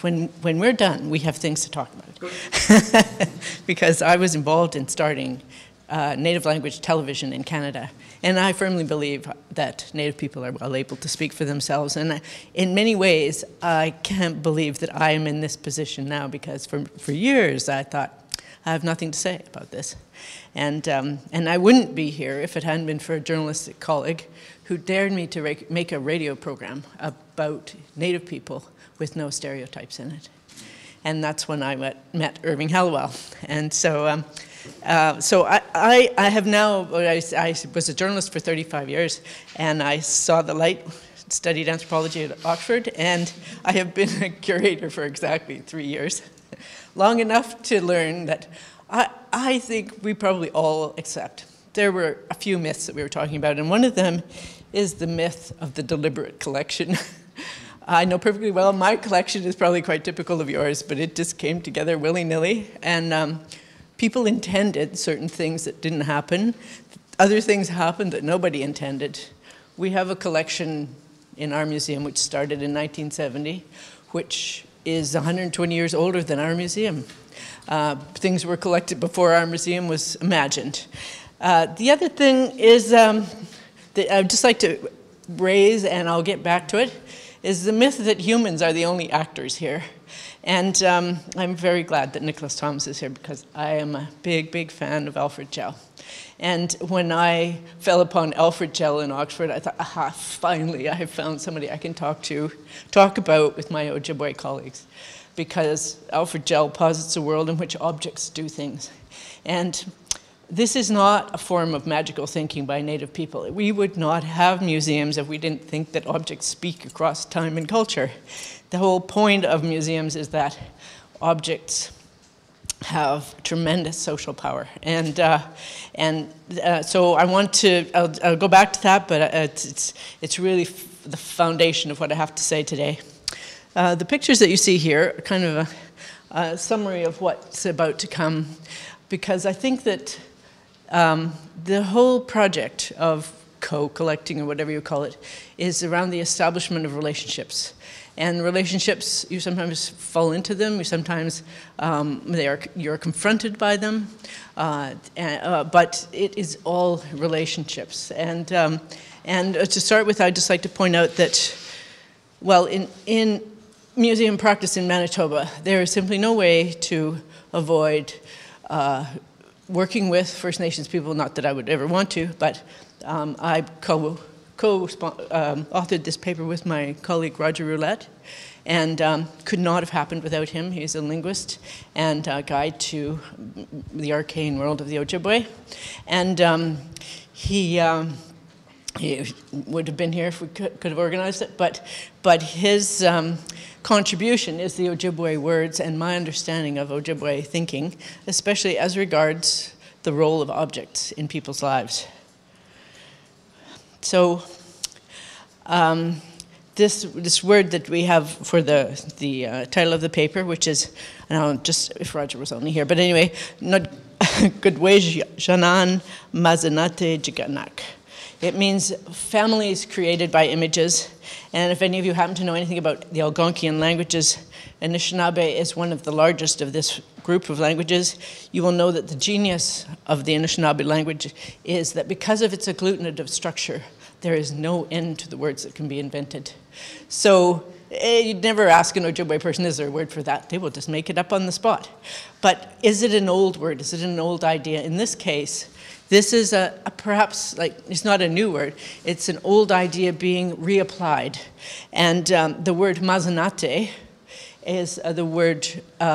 when we're done, we have things to talk about. Because I was involved in starting native language television in Canada. And I firmly believe that Native people are well able to speak for themselves. And in many ways, I can't believe that I am in this position now, because for years I thought, I have nothing to say about this. And I wouldn't be here if it hadn't been for a journalistic colleague who dared me to make a radio program about Native people with no stereotypes in it. And that's when I met Irving Hallowell. And so I have now, I was a journalist for 35 years, and I saw the light, studied anthropology at Oxford, and I have been a curator for exactly 3 years. Long enough to learn that I think we probably all accept. There were a few myths that we were talking about, and one of them is the myth of the deliberate collection. I know perfectly well my collection is probably quite typical of yours, but it just came together willy-nilly, and people intended certain things that didn't happen. Other things happened that nobody intended. We have a collection in our museum which started in 1970, which is 120 years older than our museum. Things were collected before our museum was imagined. The other thing is that I'd just like to raise, and I'll get back to it, is the myth that humans are the only actors here. And I'm very glad that Nicholas Thomas is here, because I am a big, big fan of Alfred Gell. And when I fell upon Alfred Gell in Oxford, I thought, aha, finally I have found somebody I can talk about with my Ojibwe colleagues. Because Alfred Gell posits a world in which objects do things. And this is not a form of magical thinking by Native people. We would not have museums if we didn't think that objects speak across time and culture. The whole point of museums is that objects have tremendous social power. And so I want to, I'll go back to that, but it's really the foundation of what I have to say today. The pictures that you see here are kind of a summary of what's about to come, because I think that the whole project of co-collecting, or whatever you call it, is around the establishment of relationships. And relationships, you sometimes fall into them, you sometimes you're confronted by them, but it is all relationships. And to start with, I'd just like to point out that, well, in museum practice in Manitoba, there is simply no way to avoid working with First Nations people, not that I would ever want to, but I co-authored this paper with my colleague Roger Roulette, and could not have happened without him. He's a linguist and a guide to the arcane world of the Ojibwe. And he would have been here if we could have organized it, but his contribution is the Ojibwe words and my understanding of Ojibwe thinking, especially as regards the role of objects in people's lives. So this word that we have for the title of the paper, which is, just if Roger was only here, but anyway, Gudwej Janan Mazanate Jiganak. It means families created by images. And if any of you happen to know anything about the Algonquian languages, Anishinaabe is one of the largest of this group of languages. You will know that the genius of the Anishinaabe language is that because of its agglutinative structure, there is no end to the words that can be invented. So you'd never ask an Ojibwe person, is there a word for that? They will just make it up on the spot. But is it an old word? Is it an old idea? In this case, this is perhaps, it's not a new word, it's an old idea being reapplied. And the word mazanate is the word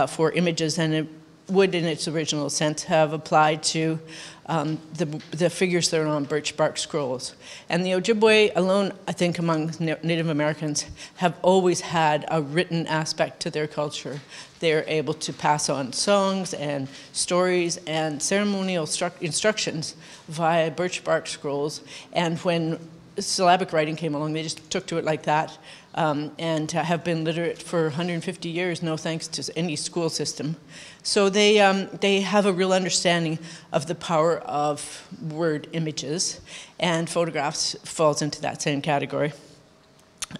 for images, and it would, in its original sense, have applied to the figures that are on Birchbark Scrolls. And the Ojibwe alone, I think, among Native Americans, have always had a written aspect to their culture. They're able to pass on songs and stories and ceremonial instructions via Birchbark Scrolls. And when syllabic writing came along, they just took to it like that, and have been literate for 150 years, no thanks to any school system. So they have a real understanding of the power of word images, and photographs falls into that same category.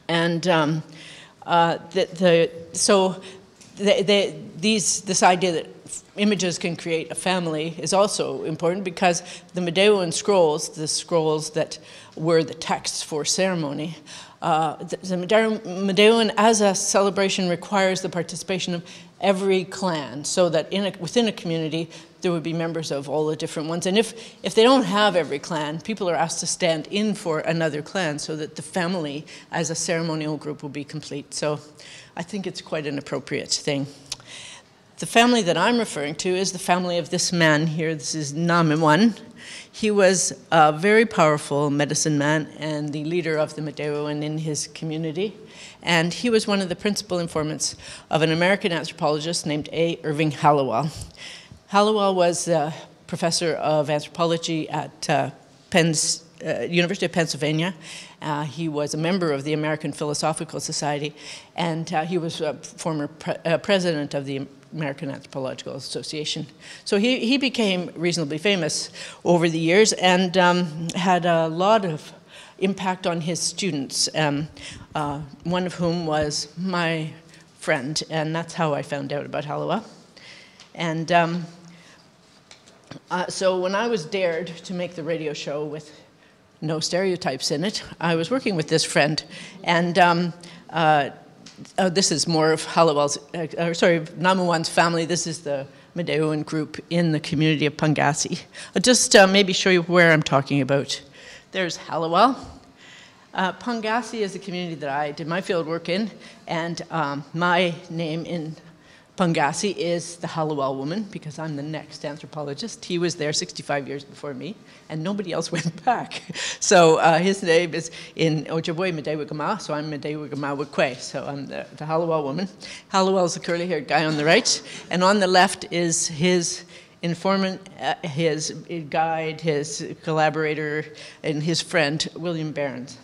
And This idea that images can create a family is also important because the Medewan scrolls, the scrolls that were the texts for ceremony, the Medewan as a celebration requires the participation of every clan, so that within a community there would be members of all the different ones. And if they don't have every clan, people are asked to stand in for another clan so that the family as a ceremonial group will be complete. So I think it's quite an appropriate thing. The family that I'm referring to is the family of this man here. This is Namiwan. He was a very powerful medicine man and the leader of the Medewan in his community. And he was one of the principal informants of an American anthropologist named A. Irving Hallowell. Hallowell was a professor of anthropology at University of Pennsylvania. He was a member of the American Philosophical Society, and he was a former president of the American Anthropological Association. So he became reasonably famous over the years and had a lot of impact on his students, one of whom was my friend, and that's how I found out about Hallowell. And so when I was dared to make the radio show with no stereotypes in it, I was working with this friend, and this is more of Hallowell's, Namiwan's family. This is the Medewan group in the community of Pegasi. I'll just maybe show you where I'm talking about. There's Hallowell. Pegasi is the community that I did my field work in, and my name in Pegasi is the Hallowell woman, because I'm the next anthropologist. He was there 65 years before me, and nobody else went back. So his name is in Ojibwe, Medewigama, so I'm Medewigama Wikwe, so I'm the Hallowell woman. Hallowell's the curly-haired guy on the right, and on the left is his informant, his guide, his collaborator, and his friend, William Behrens.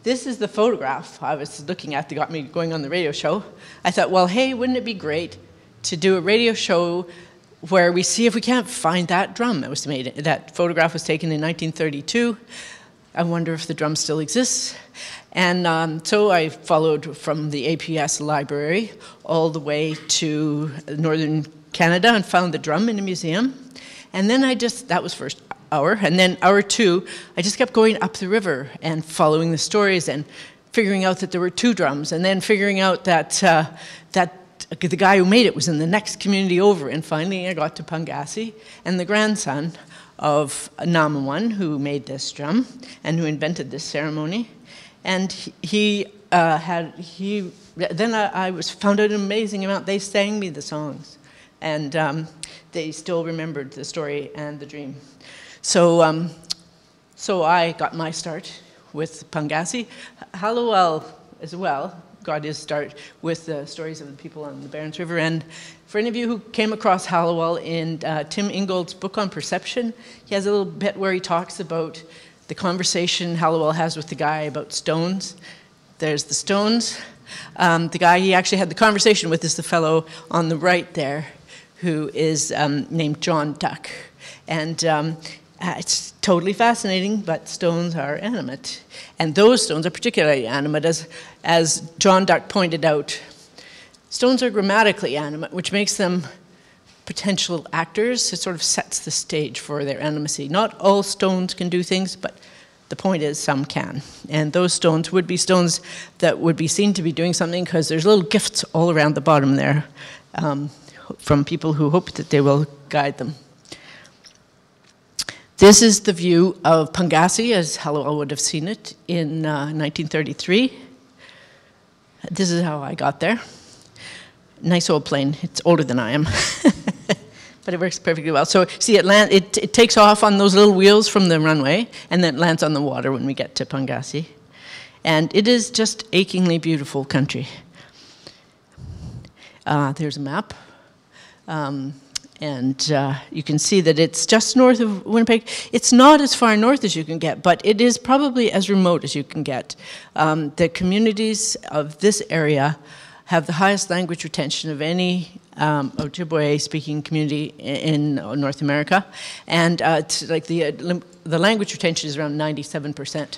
This is the photograph I was looking at that got me going on the radio show. I thought, well, hey, wouldn't it be great to do a radio show where we see if we can't find that drum that was made. That photograph was taken in 1932. I wonder if the drum still exists. And so I followed from the APS library all the way to northern Canada and found the drum in a museum. And then that was first hour, and then hour two, I just kept going up the river and following the stories and figuring out that there were two drums, and then figuring out that the guy who made it was in the next community over, and finally I got to Pegasi, and the grandson of Namiwan, who made this drum and who invented this ceremony, and then I found out an amazing amount. They sang me the songs, and they still remembered the story and the dream. So, so I got my start with Pegasi. Hallowell as well got his start with the stories of the people on the Barrens River. And for any of you who came across Hallowell in Tim Ingold's book on perception, he has a little bit where he talks about the conversation Hallowell has with the guy about stones. There's the stones. The guy he actually had the conversation with is the fellow on the right there, who is named John Duck. And it's totally fascinating, but stones are animate. And those stones are particularly animate. As John Duck pointed out, stones are grammatically animate, which makes them potential actors. It sort of sets the stage for their animacy. Not all stones can do things, but the point is some can. And those stones would be stones that would be seen to be doing something because there's little gifts all around the bottom there from people who hope that they will guide them. This is the view of Pegasi as Hallowell would have seen it in 1933. This is how I got there. Nice old plane. It's older than I am, but it works perfectly well. So see, it takes off on those little wheels from the runway, and then it lands on the water when we get to Pegasi. And it is just achingly beautiful country. There's a map. And you can see that it's just north of Winnipeg. It's not as far north as you can get, but it is probably as remote as you can get. The communities of this area have the highest language retention of any Ojibwe-speaking community in North America, and it's like the language retention is around 97%.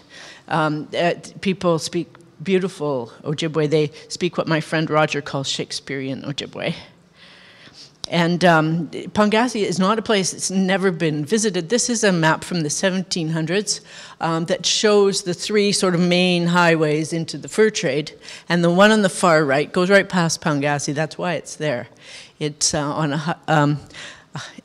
People speak beautiful Ojibwe. They speak what my friend Roger calls Shakespearean Ojibwe. And Pegasi is not a place that's never been visited. This is a map from the 1700s that shows the three sort of main highways into the fur trade. And the one on the far right goes right past Pegasi. That's why it's there. It's on a...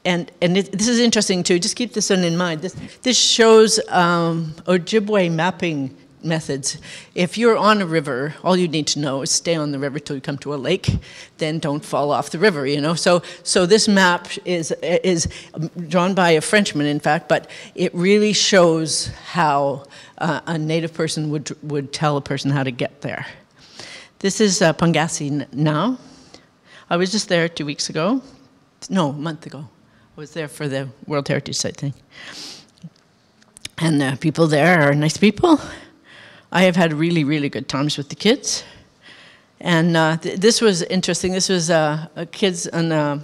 this is interesting too. Just keep this one in mind. This shows Ojibwe mapping methods. If you're on a river, all you need to know is stay on the river till you come to a lake. Then don't fall off the river. You know. So this map is drawn by a Frenchman, in fact, but it really shows how a Native person would tell a person how to get there. This is Pegasi now. I was just there 2 weeks ago. No, a month ago. I was there for the World Heritage Site thing. And the people there are nice people. I have had really, really good times with the kids. And this was interesting. This was kids, and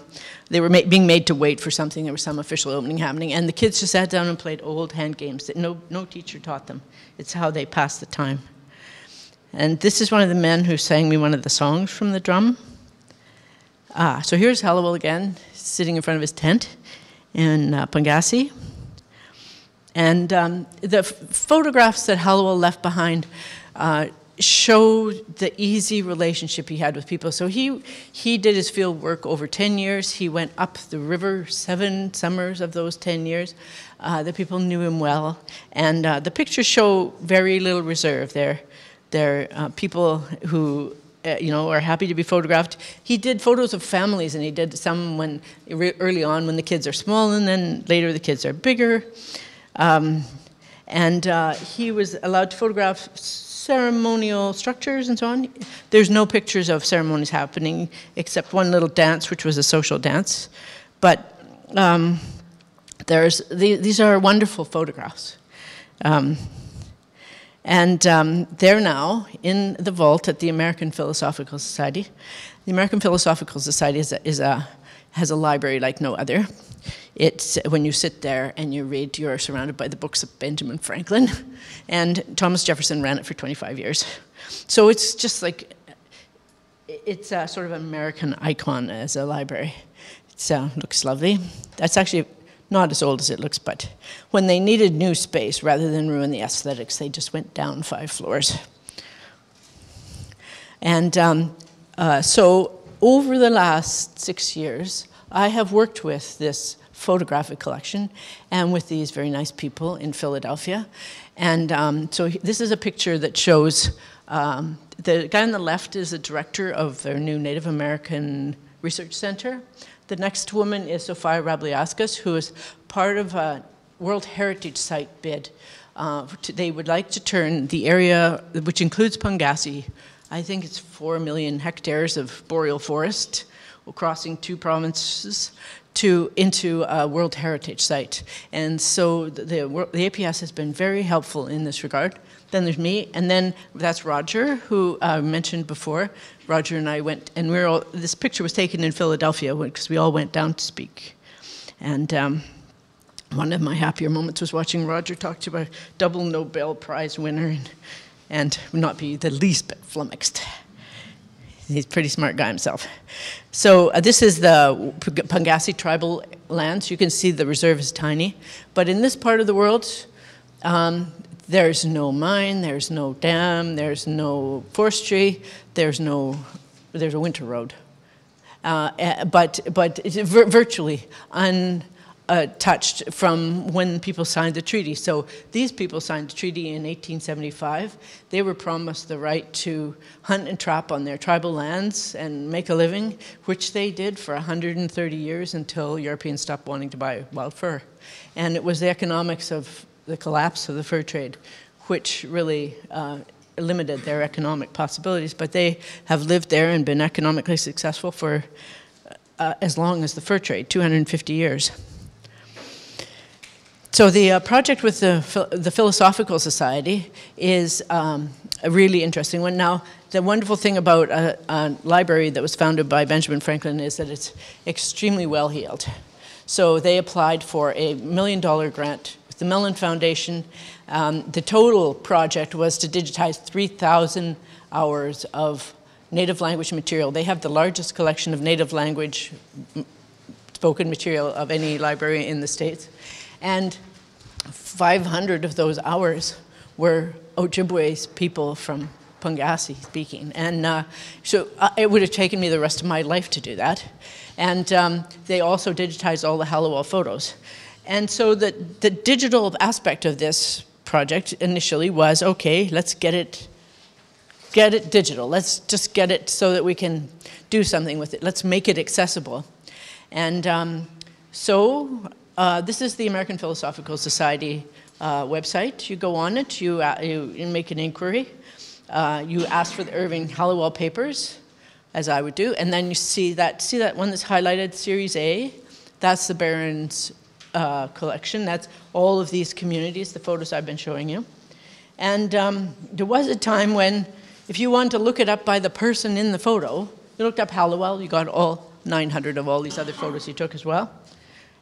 they were being made to wait for something. There was some official opening happening. And the kids just sat down and played old hand games that no teacher taught them. It's how they passed the time. And this is one of the men who sang me one of the songs from the drum. So here's Hallowell again, sitting in front of his tent in Pegasi. And the photographs that Hallowell left behind show the easy relationship he had with people. So he did his field work over 10 years. He went up the river 7 summers of those 10 years. The people knew him well. And the pictures show very little reserve. They're people who... are happy to be photographed. He did photos of families, and he did some early on when the kids are small, and then later the kids are bigger. He was allowed to photograph ceremonial structures and so on. There's no pictures of ceremonies happening except one little dance, which was a social dance. But these are wonderful photographs. They're now in the vault at the American Philosophical Society. The American Philosophical Society has a library like no other. It's when you sit there and you read, you're surrounded by the books of Benjamin Franklin, and Thomas Jefferson ran it for 25 years. So it's just like, it's a sort of American icon as a library. It looks lovely. That's actually not as old as it looks, but when they needed new space, rather than ruin the aesthetics, they just went down 5 floors. And so over the last 6 years, I have worked with this photographic collection and with these very nice people in Philadelphia. And so this is a picture that shows, the guy on the left is the director of their new Native American Research Center. The next woman is Sofia Rabliauskas, who is part of a World Heritage Site bid. They would like to turn the area, which includes Pegasi, I think it's 4 million hectares of boreal forest, crossing 2 provinces, into a World Heritage Site. And so the APS has been very helpful in this regard. Then there's me, and then that's Roger, who I mentioned before. Roger and I went, and this picture was taken in Philadelphia because we all went down to speak. And one of my happier moments was watching Roger talk to a double Nobel Prize winner and not be the least bit flummoxed. He's a pretty smart guy himself. So this is the Pegasi tribal lands. You can see the reserve is tiny. But in this part of the world, there's no mine, there's no dam, there's no forestry, there's a winter road. But it's virtually untouched from when people signed the treaty. So these people signed the treaty in 1875. They were promised the right to hunt and trap on their tribal lands and make a living, which they did for 130 years until Europeans stopped wanting to buy wild fur. And it was the economics of the collapse of the fur trade, which really limited their economic possibilities. But they have lived there and been economically successful for as long as the fur trade, 250 years. So the project with the Philosophical Society is a really interesting one. Now, the wonderful thing about a library that was founded by Benjamin Franklin is that it's extremely well-heeled. So they applied for a $1 million grant the Mellon Foundation, the total project was to digitize 3,000 hours of native language material. They have the largest collection of native language spoken material of any library in the States. And 500 of those hours were Ojibwe's people from Pegasi speaking. And so it would have taken me the rest of my life to do that. And they also digitized all the Hallowell photos. And so the digital aspect of this project initially was, okay, let's get it digital. Let's just get it so that we can do something with it. Let's make it accessible. And so this is the American Philosophical Society website. You go on it, you make an inquiry. You ask for the Irving Hallowell papers, as I would do, and then you see that one that's highlighted, Series A. That's the Barron's collection. That's all of these communities, the photos I've been showing you. And there was a time when, if you wanted to look it up by the person in the photo, you looked up Hallowell, you got all 900 of all these other photos he took as well.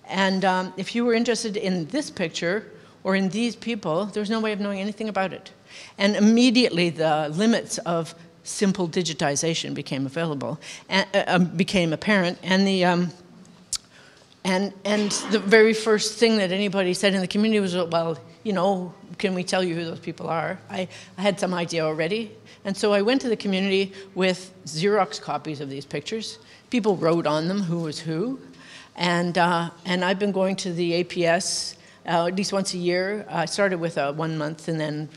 And if you were interested in this picture or in these people, there was no way of knowing anything about it. And immediately the limits of simple digitization became available, became apparent, and the very first thing that anybody said in the community was, well, you know, can we tell you who those people are? I had some idea already, and so I went to the community with Xerox copies of these pictures. People wrote on them who was who, and I've been going to the APS at least once a year. I started with 1 month, and then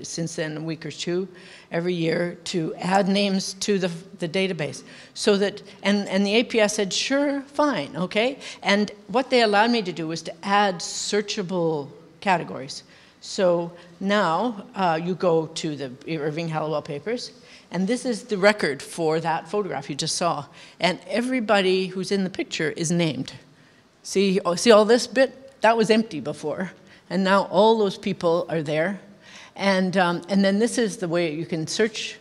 since then a week or two every year to add names to the database. So that, and the APS said, sure, fine, okay? And what they allowed me to do was to add searchable categories. So now you go to the Irving Hallowell papers, and this is the record for that photograph you just saw. And everybody who's in the picture is named. See all this bit? That was empty before, and now all those people are there. And then this is the way you can search,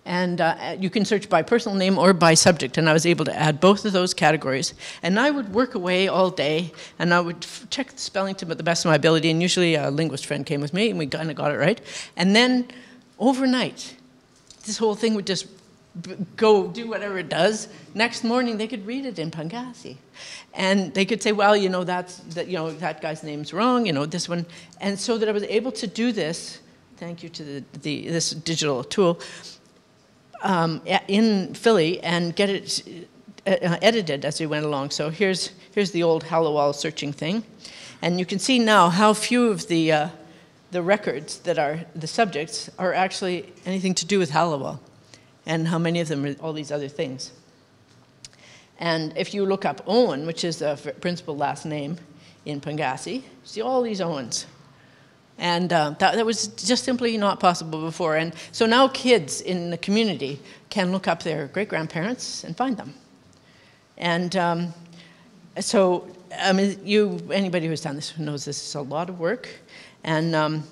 and you can search by personal name or by subject, and I was able to add both of those categories. And I would work away all day, and I would check the spelling to the best of my ability, and usually a linguist friend came with me, and we kind of got it right. And then overnight, this whole thing would just go do whatever it does. Next morning, they could read it in Pegasi. And they could say, well, you know, that guy's name's wrong, you know, this one. And so that I was able to do this, thank you to this digital tool, in Philly and get it edited as we went along. So here's the old Hallowell searching thing. And you can see now how few of the records that are the subjects are actually anything to do with Hallowell, and how many of them are all these other things. And if you look up Owen, which is the principal last name in Pegasi, see all these Owens. And that was just simply not possible before. And so now kids in the community can look up their great-grandparents and find them. And so, I mean, anybody who's done this knows this is a lot of work. And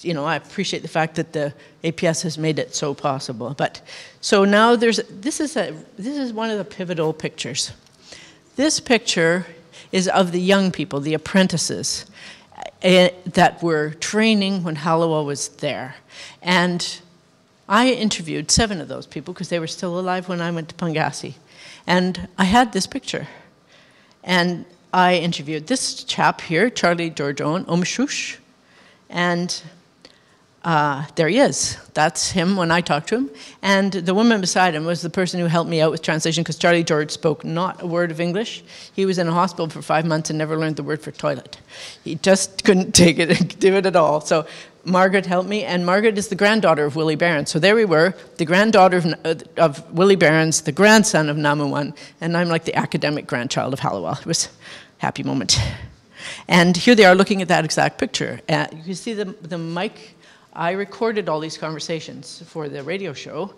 you know, I appreciate the fact that the APS has made it so possible. But so now this is one of the pivotal pictures. This picture is of the young people, the apprentices, that were training when Hallowell was there. And I interviewed 7 of those people because they were still alive when I went to Pegasi. And I had this picture. And I interviewed this chap here, Charlie George Owen, Omshush. And there he is. That's him when I talked to him. And the woman beside him was the person who helped me out with translation, because Charlie George spoke not a word of English. He was in a hospital for 5 months and never learned the word for toilet. He just couldn't take it, do it at all. So Margaret helped me, and Margaret is the granddaughter of Willie Behrens. So there we were, the granddaughter of Willie Behrens, the grandson of Namuwan, and I'm like the academic grandchild of Hallowell. It was a happy moment. And here they are looking at that exact picture. You can see the mic. I recorded all these conversations for the radio show.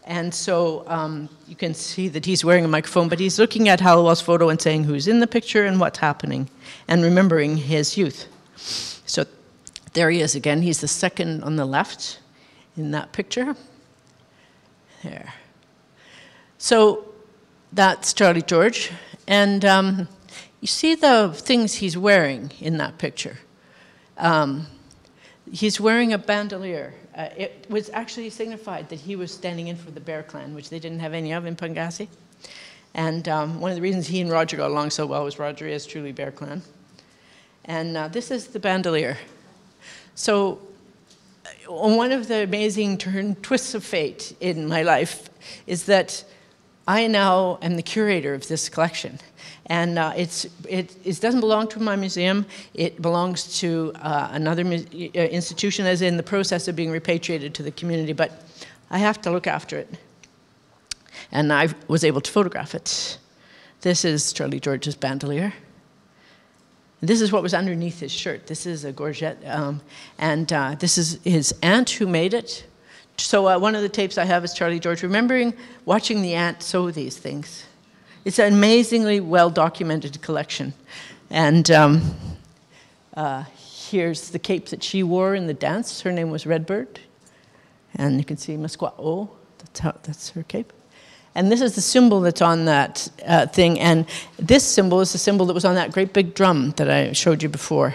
And so you can see that he's wearing a microphone, but he's looking at Hallowell's photo and saying who's in the picture and what's happening, and remembering his youth. So there he is again. He's the second on the left in that picture. There. So that's Charlie George. And you see the things he's wearing in that picture. He's wearing a bandolier. It was actually signified that he was standing in for the Bear Clan, which they didn't have any of in Pegasi. And one of the reasons he and Roger got along so well was Roger is truly Bear Clan. And this is the bandolier. So one of the amazing twists of fate in my life is that I now am the curator of this collection. And it doesn't belong to my museum. It belongs to another institution, as in the process of being repatriated to the community, but I have to look after it. And I was able to photograph it. This is Charlie George's bandolier. This is what was underneath his shirt. This is a gorget, and this is his aunt who made it. So one of the tapes I have is Charlie George remembering watching the aunt sew these things. It's an amazingly well-documented collection. And here's the cape that she wore in the dance. Her name was Redbird. And you can see Musquat-O, that's her cape. And this is the symbol that's on that thing. And this symbol is the symbol that was on that great big drum that I showed you before.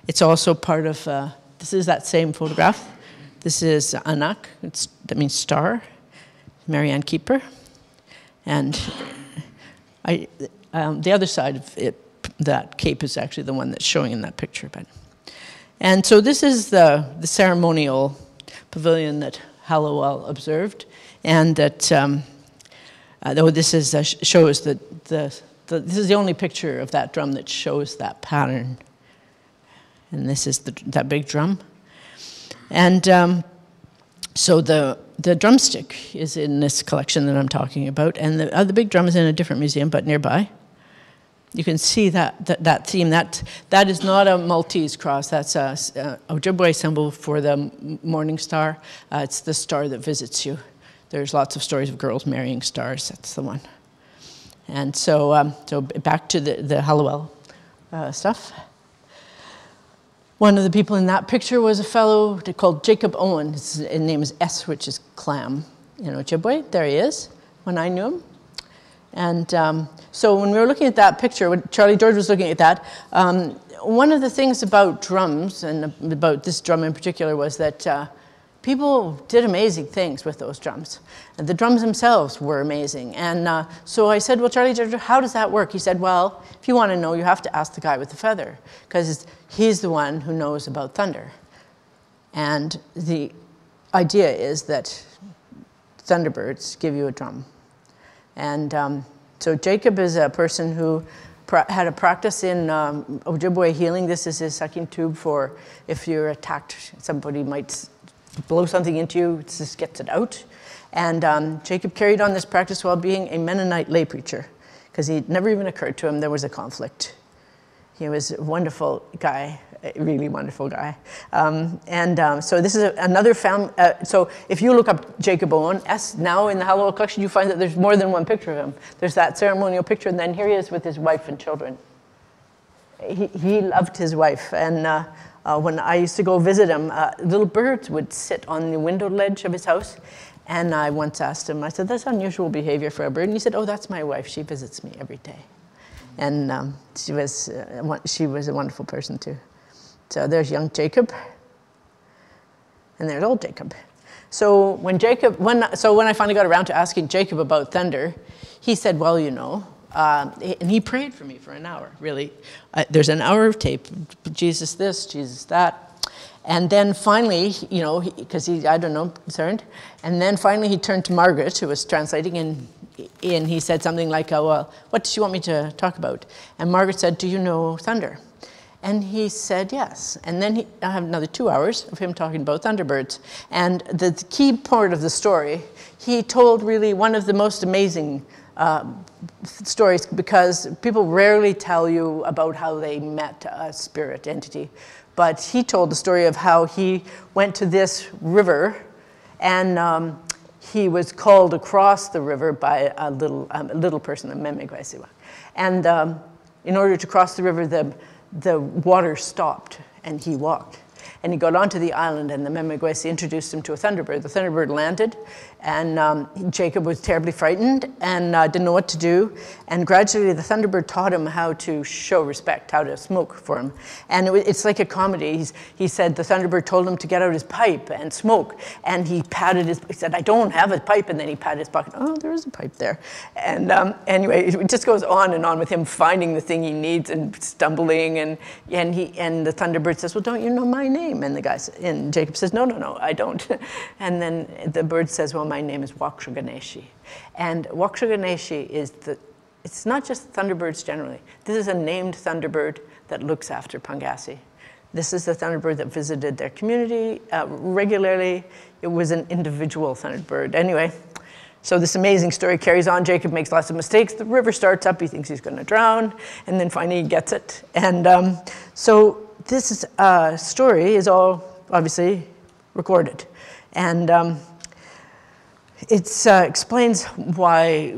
It's also part of, this is that same photograph. This is Anak, that means star, Marianne Keeper. And the other side of it, that cape is actually the one that's showing in that picture. And so this is the ceremonial pavilion that Hallowell observed, and that though this is shows that this is the only picture of that drum that shows that pattern. And this is that big drum. And so the drumstick is in this collection that I'm talking about, and the big drum is in a different museum, but nearby. You can see that theme. That is not a Maltese cross. That's a Ojibwe symbol for the morning star. It's the star that visits you. There's lots of stories of girls marrying stars. That's the one. And so, so back to the Hallowell stuff. One of the people in that picture was a fellow called Jacob Owen. His name is S, which is clam in Ojibwe. There he is, when I knew him. And so when we were looking at that picture, when Charlie George was looking at that, one of the things about drums, and about this drum in particular, was that people did amazing things with those drums. And the drums themselves were amazing. And so I said, well, Charlie George, how does that work? He said, well, if you want to know, you have to ask the guy with the feather, because he's the one who knows about thunder. And the idea is that thunderbirds give you a drum. And so Jacob is a person who had a practice in Ojibwe healing. This is his sucking tube for if you're attacked, somebody might blow something into you, it just gets it out. And Jacob carried on this practice while being a Mennonite lay preacher, because it never even occurred to him there was a conflict. He was a wonderful guy, a really wonderful guy. So this is another family. So if you look up Jacob Owen, now in the Hallowell collection, you find that there's more than one picture of him. There's that ceremonial picture, and then here he is with his wife and children. He loved his wife, and when I used to go visit him, little birds would sit on the window ledge of his house, and I once asked him, I said, that's unusual behavior for a bird, and he said, oh, that's my wife, she visits me every day. And she was a wonderful person too. So there's young Jacob, and there's old Jacob. So when I finally got around to asking Jacob about thunder, he said, well, you know, and he prayed for me for an hour, really. There's an hour of tape, Jesus this, Jesus that. And then finally, you know, because he, I don't know, concerned. And then finally he turned to Margaret, who was translating, and he said something like, oh, well, what does she want me to talk about? And Margaret said, do you know thunder? And he said yes. And then I have another 2 hours of him talking about thunderbirds. And the key part of the story, he told really one of the most amazing stories, because people rarely tell you about how they met a spirit entity. But he told the story of how he went to this river, and he was called across the river by a little person, a Memegwesiwa. And in order to cross the river, the water stopped, and he walked. And he got onto the island, and the Memegwesi introduced him to a thunderbird. The thunderbird landed And Jacob was terribly frightened and didn't know what to do. And gradually the Thunderbird taught him how to show respect, how to smoke for him. And it's like a comedy. He said the Thunderbird told him to get out his pipe and smoke. And he said, I don't have a pipe. And then he patted his pocket. Oh, there is a pipe there. And anyway, it just goes on and on with him finding the thing he needs and stumbling. And the Thunderbird says, well, don't you know my name? And Jacob says, no, I don't. And then the bird says, well, my name is Wakshaganeshi. And Wakshaganeshi is it's not just Thunderbirds generally. This is a named Thunderbird that looks after Pegasi. This is the Thunderbird that visited their community regularly. It was an individual Thunderbird. Anyway, so this amazing story carries on. Jacob makes lots of mistakes. The river starts up. He thinks he's going to drown. And then finally he gets it. And so this story is all obviously recorded. And it explains why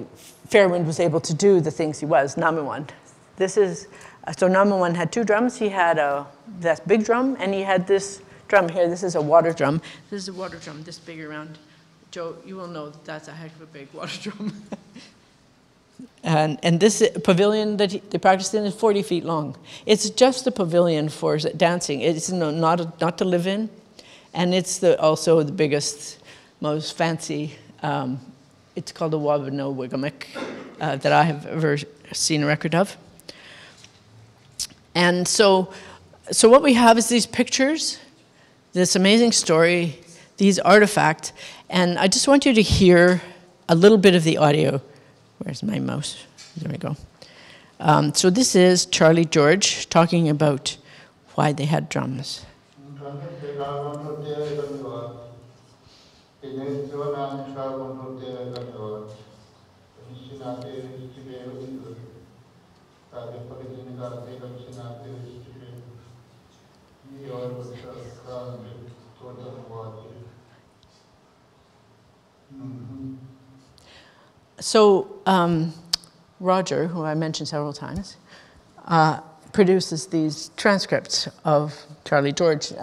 Fairwind was able to do the things he was, Namiwan. So Namiwan had two drums. He had that big drum, and he had this drum here. This is a water drum. This is a water drum this big around. Joe, you will know that's a heck of a big water drum. And this pavilion that they practiced in is 40 feet long. It's just a pavilion for dancing. It's not to live in. And it's also the biggest, most fancy, it's called a Wabano-Wigamik that I have ever seen a record of. And so what we have is these pictures, this amazing story, these artifacts, and I just want you to hear a little bit of the audio. Where's my mouse? There we go. So this is Charlie George talking about why they had drums. So Roger, who I mentioned several times, produces these transcripts of Charlie George.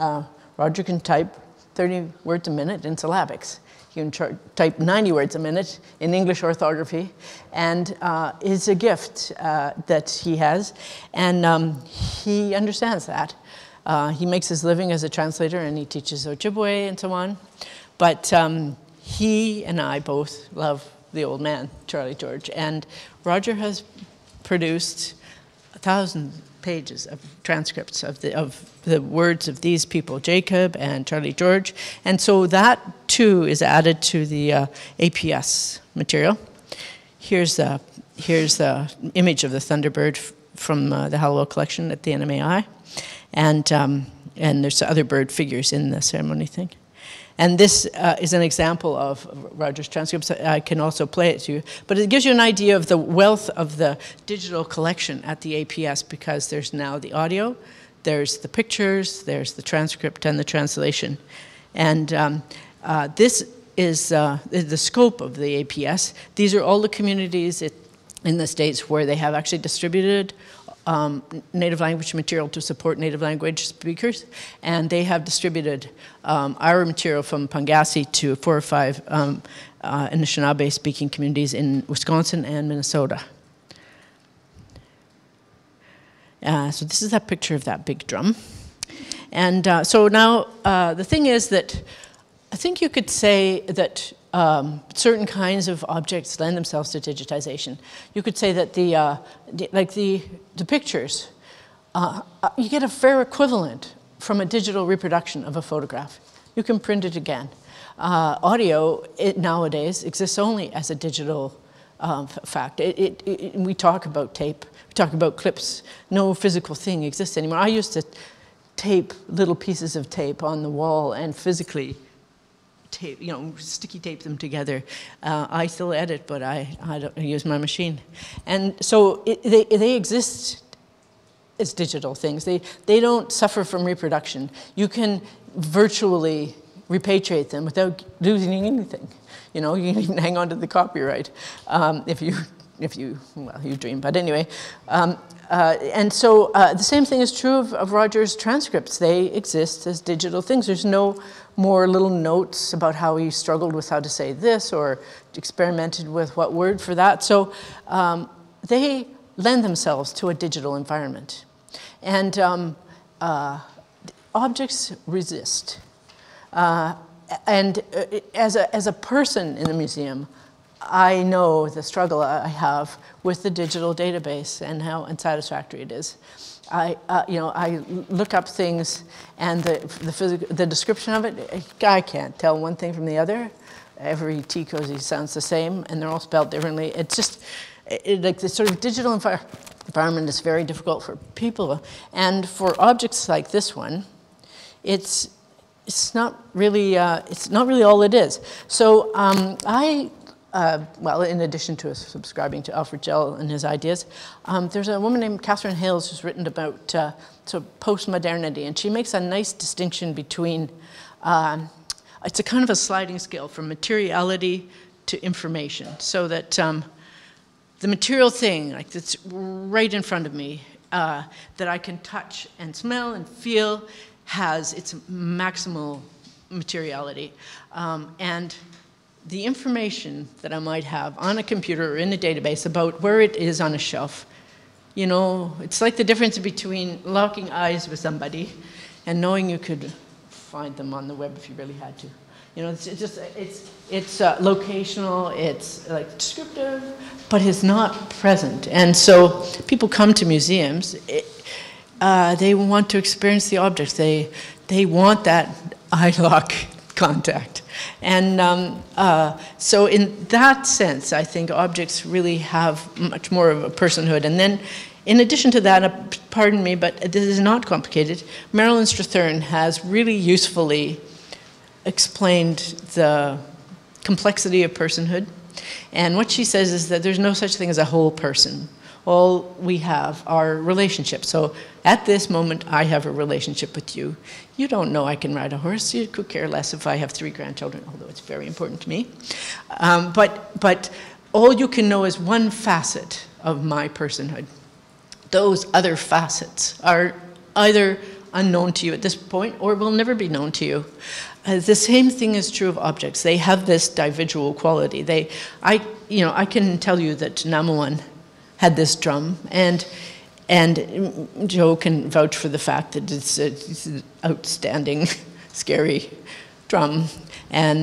Roger can type 30 words a minute in syllabics. He can type 90 words a minute in English orthography, and it's a gift that he has, and he understands that. He makes his living as a translator, and he teaches Ojibwe and so on, but he and I both love the old man, Charlie George, and Roger has produced 1,000 pages of transcripts of the words of these people, Jacob and Charlie George, and so that too is added to the APS material. Here's the image of the Thunderbird from the Hallowell collection at the NMAI, and there's other bird figures in the ceremony thing. And this is an example of Roger's transcripts. I can also play it to you. But it gives you an idea of the wealth of the digital collection at the APS, because there's now the audio, there's the pictures, there's the transcript and the translation. And this is the scope of the APS. These are all the communities in the States where they have actually distributed native language material to support native language speakers, and they have distributed our material from Pegasi to 4 or 5 Anishinaabe-speaking communities in Wisconsin and Minnesota. So this is a picture of that big drum. And so now the thing is that I think you could say that certain kinds of objects lend themselves to digitization. You could say that the pictures, you get a fair equivalent from a digital reproduction of a photograph. You can print it again. Audio nowadays exists only as a digital fact. We talk about tape, we talk about clips. No physical thing exists anymore. I used to tape little pieces of tape on the wall and physically tape, sticky tape them together. I still edit, but I don't use my machine. And so they exist as digital things. They don't suffer from reproduction. You can virtually repatriate them without losing anything. You can even hang on to the copyright if you dream. But anyway, and so the same thing is true of Roger's transcripts. They exist as digital things. There's no more little notes about how he struggled with how to say this or experimented with what word for that. So they lend themselves to a digital environment. And objects resist. And as a person in a museum, I know the struggle I have with the digital database and how unsatisfactory it is. I look up things, and the description of it, I can't tell one thing from the other. Every tea cozy sounds the same, and they're all spelled differently. It's just like the sort of digital environment is very difficult for people, and for objects like this one, it's not really all it is. So well, in addition to subscribing to Alfred Gell and his ideas, there's a woman named Catherine Hales who's written about post-modernity, and she makes a nice distinction between, it's a kind of a sliding scale from materiality to information, so that the material thing, like that's right in front of me, that I can touch and smell and feel, has its maximal materiality. And the information that I might have on a computer or in a database about where it is on a shelf, you know, it's like the difference between locking eyes with somebody and knowing you could find them on the web if you really had to. You know, it's locational, it's like descriptive, but it's not present. And so people come to museums, they want to experience the objects. They want that eye-lock contact. And so in that sense, I think objects really have much more of a personhood. And then, in addition to that, pardon me, but this is not complicated, Marilyn Strathern has really usefully explained the complexity of personhood. And what she says is that there's no such thing as a whole person. All we have are relationships. So at this moment, I have a relationship with you. You don't know I can ride a horse. You could care less if I have 3 grandchildren, although it's very important to me. But all you can know is one facet of my personhood. Those other facets are either unknown to you at this point or will never be known to you. The same thing is true of objects. They have this individual quality. I can tell you that Namawan had this drum, and Joe can vouch for the fact that it's an outstanding, scary drum. And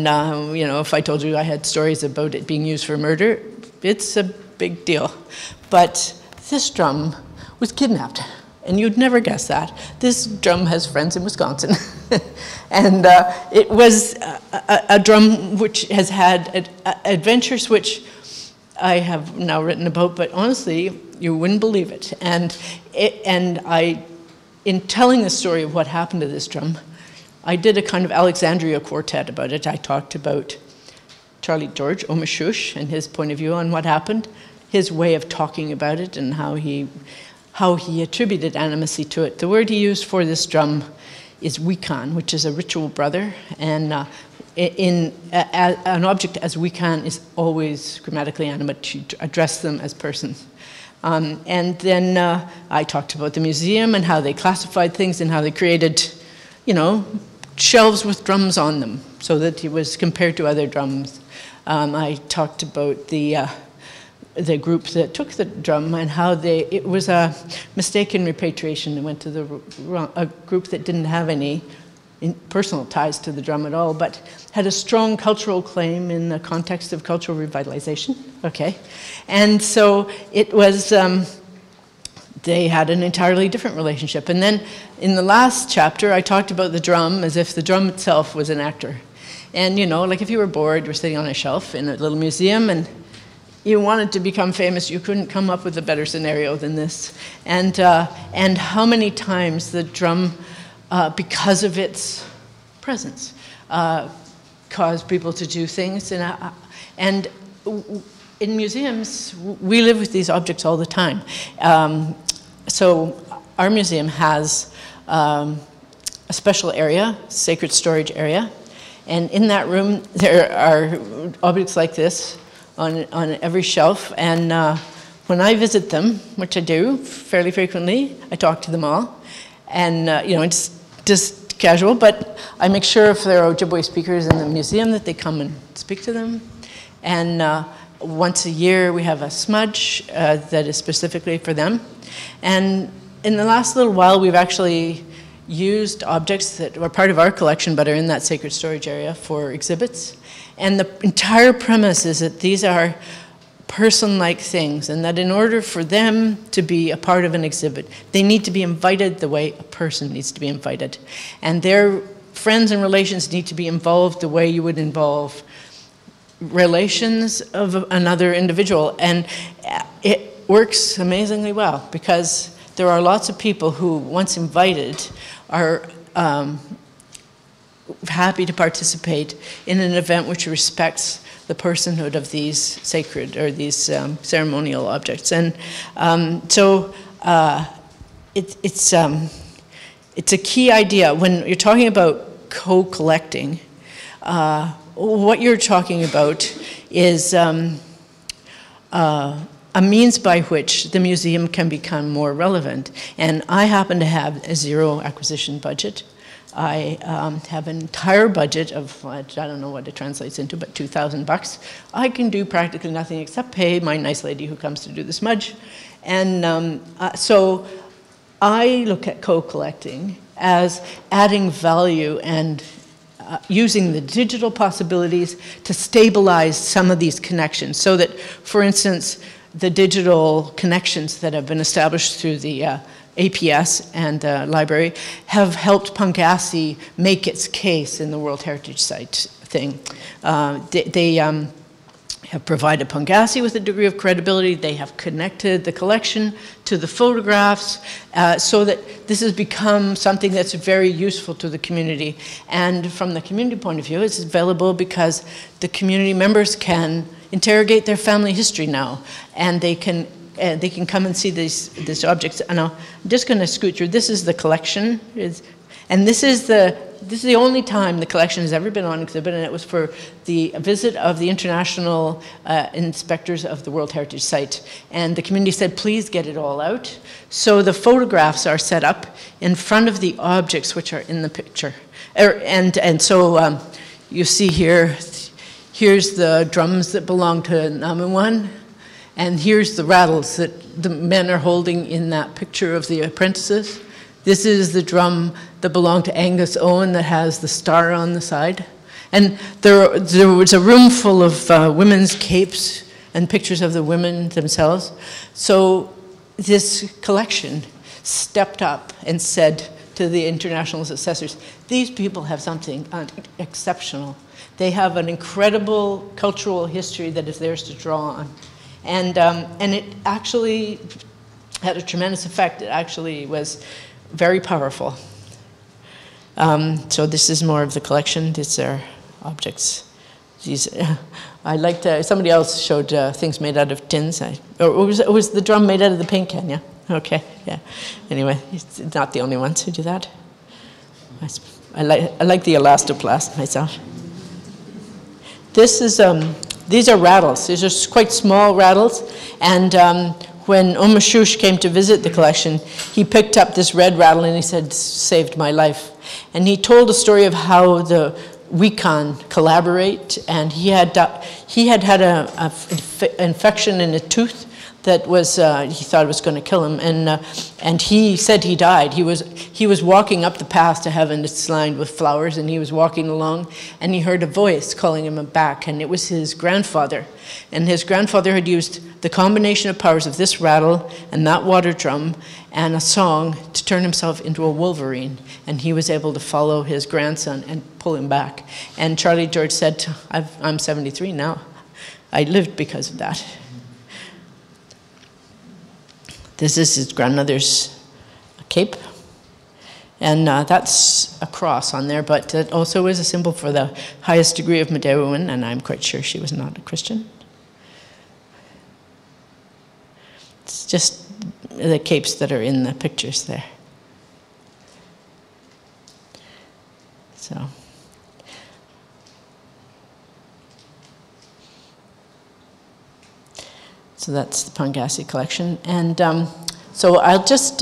you know, if I told you I had stories about it being used for murder, it's a big deal. But this drum was kidnapped, and you'd never guess that. This drum has friends in Wisconsin. And it was a drum which has had adventures which I have now written about, but honestly, you wouldn't believe it. And in telling the story of what happened to this drum, I did a kind of Alexandria quartet about it. I talked about Charlie George Omashush and his point of view on what happened, his way of talking about it, and how he attributed animacy to it. The word he used for this drum is wikan, which is a ritual brother, and an object as wikan is always grammatically animate to address them as persons. And then I talked about the museum and how they classified things and how they created, you know, shelves with drums on them so that it was compared to other drums. I talked about the group that took the drum and how it was a mistaken repatriation. They went to a group that didn't have any personal ties to the drum at all, but had a strong cultural claim in the context of cultural revitalization. Okay, and so it was, they had an entirely different relationship. And then in the last chapter, I talked about the drum as if the drum itself was an actor. And you know, like if you were bored, you were sitting on a shelf in a little museum and you wanted to become famous, you couldn't come up with a better scenario than this. And how many times the drum, because of its presence, caused people to do things. And in museums, we live with these objects all the time. So our museum has a special area, sacred storage area. And in that room, there are objects like this on every shelf. And when I visit them, which I do fairly frequently, I talk to them all. And you know, it's just casual, but I make sure if there are Ojibwe speakers in the museum that they come and speak to them. And once a year we have a smudge that is specifically for them. And in the last little while we've actually used objects that are part of our collection but are in that sacred storage area for exhibits. And the entire premise is that these are person-like things, and that in order for them to be a part of an exhibit, they need to be invited the way a person needs to be invited. And their friends and relations need to be involved the way you would involve relations of another individual. And it works amazingly well, because there are lots of people who, once invited, are happy to participate in an event which respects the personhood of these sacred or these ceremonial objects. And so it's a key idea. When you're talking about co-collecting, what you're talking about is a means by which the museum can become more relevant. And I happen to have a zero acquisition budget. I have an entire budget of, I don't know what it translates into, but $2,000. I can do practically nothing except pay my nice lady who comes to do the smudge. And so I look at co-collecting as adding value and using the digital possibilities to stabilize some of these connections, so that, for instance, the digital connections that have been established through the APS and library have helped Pegasi make its case in the World Heritage Site thing. They have provided Pegasi with a degree of credibility. They have connected the collection to the photographs so that this has become something that's very useful to the community. And from the community point of view, it's available because the community members can interrogate their family history now, and they can come and see these objects. And I'm just going to scoot through. This is the collection, and this is the only time the collection has ever been on exhibit, and it was for the visit of the international inspectors of the World Heritage Site. And the community said, please get it all out. So the photographs are set up in front of the objects which are in the picture. And so you see here, here's the drums that belong to Namawan. And here's the rattles that the men are holding in that picture of the apprentices. This is the drum that belonged to Angus Owen that has the star on the side. And there was a room full of women's capes and pictures of the women themselves. So this collection stepped up and said to the international assessors, these people have something exceptional. They have an incredible cultural history that is theirs to draw on. And it actually had a tremendous effect. It actually was very powerful. So this is more of the collection. These are objects. These, I liked, somebody else showed things made out of tins. Was the drum made out of the paint can, yeah? Okay, yeah. Anyway, it's not the only ones who do that. I like the elastoplast myself. This is, these are rattles. These are quite small rattles. And when Omashush came to visit the collection, he picked up this red rattle and he said, saved my life. And he told a story of how the Wikon collaborate, and he had had an infection in a tooth that was he thought was going to kill him, and he said he died. He was walking up the path to heaven. It's lined with flowers, and he was walking along, and he heard a voice calling him back, and it was his grandfather. And his grandfather had used the combination of powers of this rattle and that water drum and a song to turn himself into a wolverine, and he was able to follow his grandson and pull him back. And Charlie George said, I'm 73 now. I lived because of that. This is his grandmother's cape, and that's a cross on there, but it also is a symbol for the highest degree of Medewin, and I'm quite sure she was not a Christian. It's just the capes that are in the pictures there. So that's the Pegasi collection. And so I'll just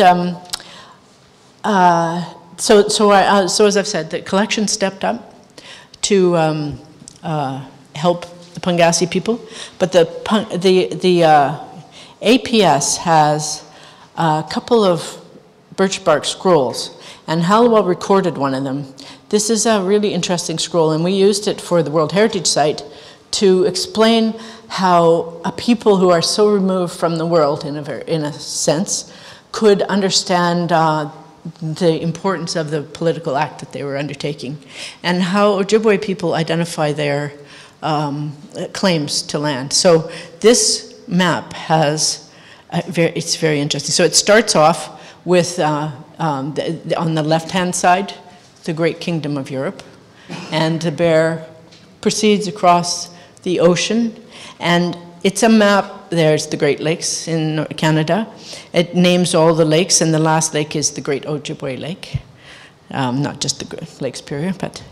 So as I've said, the collection stepped up to help the Pegasi people, but the APS has a couple of Birchbark Scrolls, and Halliwell recorded one of them. This is a really interesting scroll, and we used it for the World Heritage Site to explain how a people who are so removed from the world, in a sense, could understand the importance of the political act that they were undertaking, and how Ojibwe people identify their claims to land. So this map has, it's very interesting. So it starts off with, on the left-hand side, the Great Kingdom of Europe, and the bear proceeds across the ocean, and it's a map. There's the Great Lakes in Canada. It names all the lakes, and the last lake is the Great Ojibwe Lake, not just the Lake Superior, but.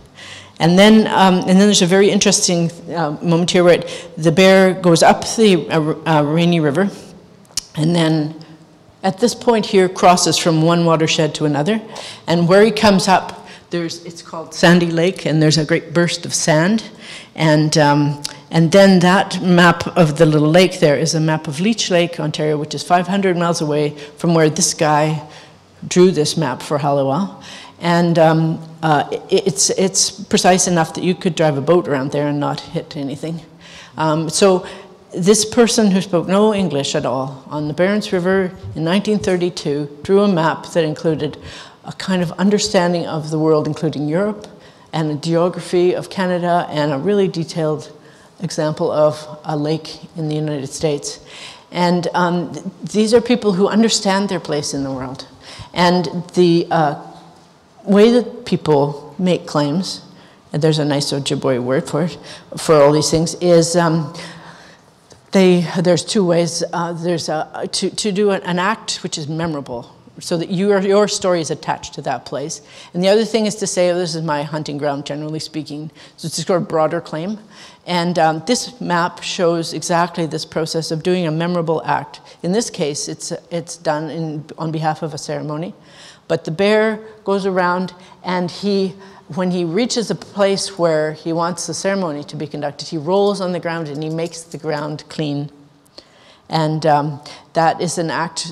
And then there's a very interesting moment here where the bear goes up the Rainy River, and then at this point here crosses from one watershed to another, and where he comes up, it's called Sandy Lake, and there's a great burst of sand, and then that map of the little lake there is a map of Leech Lake, Ontario, which is 500 miles away from where this guy drew this map for Halliwell. And it's precise enough that you could drive a boat around there and not hit anything. So this person who spoke no English at all on the Barents River in 1932 drew a map that included a kind of understanding of the world, including Europe, and a geography of Canada, and a really detailed example of a lake in the United States. And these are people who understand their place in the world. And the way that people make claims, and there's a nice Ojibwe word for it, for all these things, is there's two ways. There's to do an act which is memorable, so that your story is attached to that place. And the other thing is to say, oh, this is my hunting ground, generally speaking. So it's a sort of broader claim. And this map shows exactly this process of doing a memorable act. In this case, it's done on behalf of a ceremony. But the bear goes around, and when he reaches a place where he wants the ceremony to be conducted, he rolls on the ground and he makes the ground clean. And that is an act,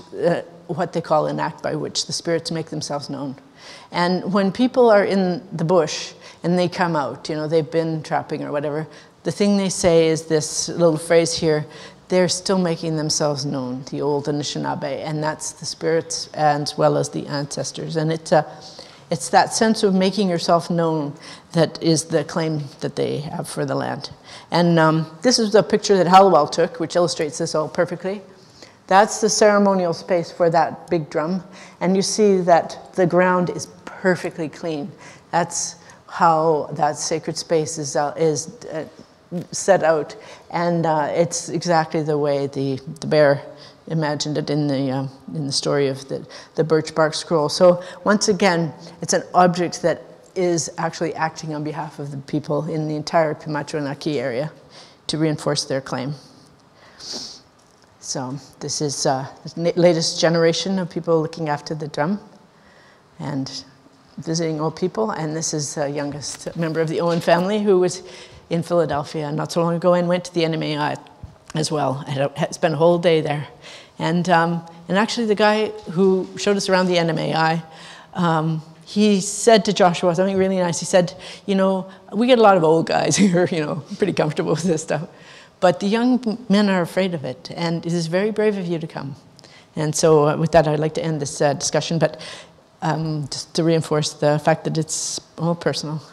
what they call an act by which the spirits make themselves known. And when people are in the bush and they come out, they've been trapping or whatever, the thing they say is this little phrase here: they're still making themselves known, the old Anishinaabe, and that's the spirits as well as the ancestors. And it's that sense of making yourself known that is the claim that they have for the land. And this is the picture that Halliwell took, which illustrates this all perfectly. That's the ceremonial space for that big drum, and you see that the ground is perfectly clean. That's how that sacred space is set out, and it's exactly the way the bear imagined it in the story of the Birchbark Scroll. So once again, it's an object that is actually acting on behalf of the people in the entire Pimachuanaki area to reinforce their claim. So this is the latest generation of people looking after the drum and visiting old people, and this is the youngest member of the Owen family who was in Philadelphia not so long ago and went to the NMAI as well. I spent a whole day there. And actually the guy who showed us around the NMAI, he said to Joshua something really nice. He said, we get a lot of old guys here, pretty comfortable with this stuff. But the young men are afraid of it, and it is very brave of you to come. And so with that, I'd like to end this discussion, but just to reinforce the fact that it's all personal.